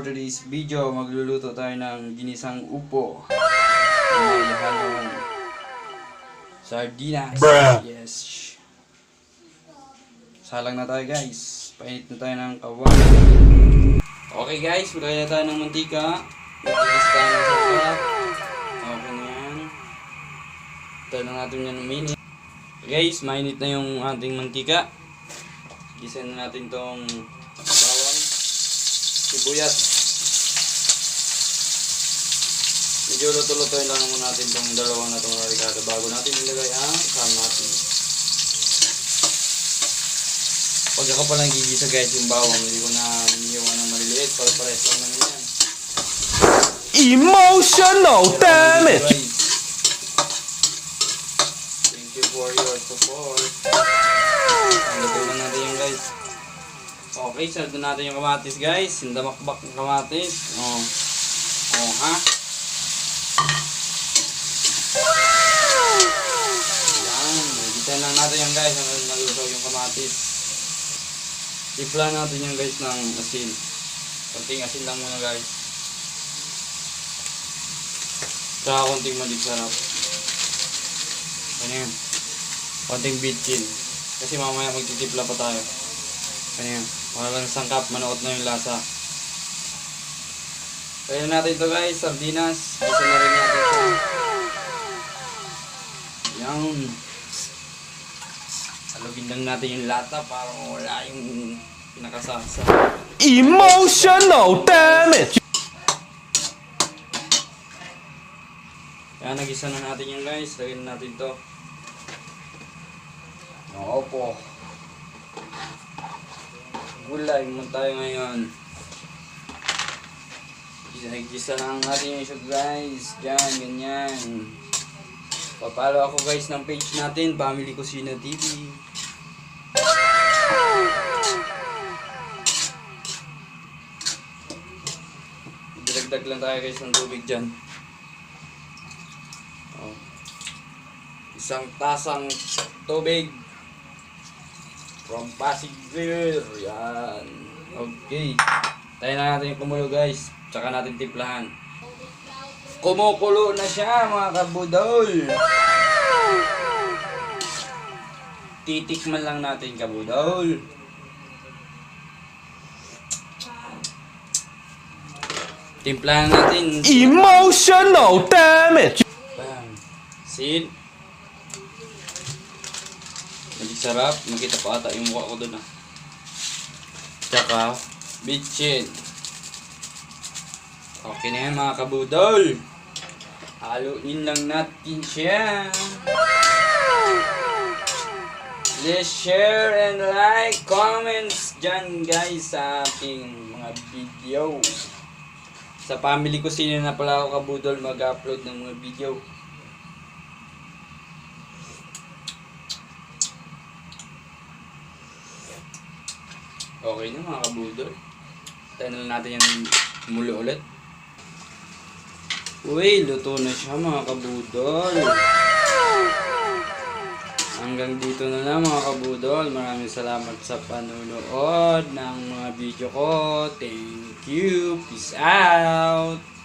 today's video, magluluto tayo ng ginisang upo. May halong sardinas. Yes. Salang na tayo guys. Painit na tayo ng kawali. Okay guys, magkaya tayo ng mantika. Matilis tayo ng sarap. Okay na yan. Tayo lang natin yan ng minute. Guys, mainit na yung ating mantika. Gisa na natin tong bawang, sibuyas. Medyo luto-lutoy lang muna natin tong dalawang na tong ricado bago natin ilagay ang kamatis. Pag ako palang gigisa guys yung bawang, hindi ko na iniwan ng maliliit para pares lang naman yan. Emotional damage! Thank you for your support. Luto lang natin yan guys. Okay, saldo natin yung kamatis guys. Yung damakbak ng kamatis. Oh, ha? Yan, magitan lang natin yan guys hanggang malusaw yung kamatis. Tipla natin yan guys ng asin. Konting asin lang muna guys. Tsaka konting magic sarap. Ano yan? Konting bitchin. Kasi mamaya magtitipla pa tayo. Ano yan? Para lang sangkap, manuot na yung lasa. Kaya natin ito guys, sardinas. Isa na rin natin ito. Yan. Alugin lang natin yung lata para wala yung pinakasasa. Emotional damage! Kaya nagisa na natin yan guys. Lagyan natin ito. Opo. Gulay mo tayo ngayon. Gisa lang natin yung shoot guys. Diyan, ganyan. Papalo ako guys ng page natin, Family Kusina TV. Dagdag lang tayo guys ng tubig dyan. Oh. Isang tasang tubig. From Pasig Beer. Yan. Okay. Tayo na natin yung kumulo guys. Tsaka natin timplahan. Kumukulo na siya mga kabudol. Titikman lang natin kabudol. Timplahan natin. Emotional damage! Bang. Sin. Sarap, makita pa ata yung mukha ko doon ah. Tsaka, bitchin. Okay na yan mga kabudol. Haluin lang natin siya. Please share and like, comments dyan guys sa ating mga video. Sa Family Kusina na pala ako kabudol mag-upload ng mga video. Okay na mga kabudol. Tayo na natin yung mulo ulit. Uy, luto na siya mga kabudol. Hanggang dito na lang mga kabudol. Maraming salamat sa panunood ng mga video ko. Thank you. Peace out.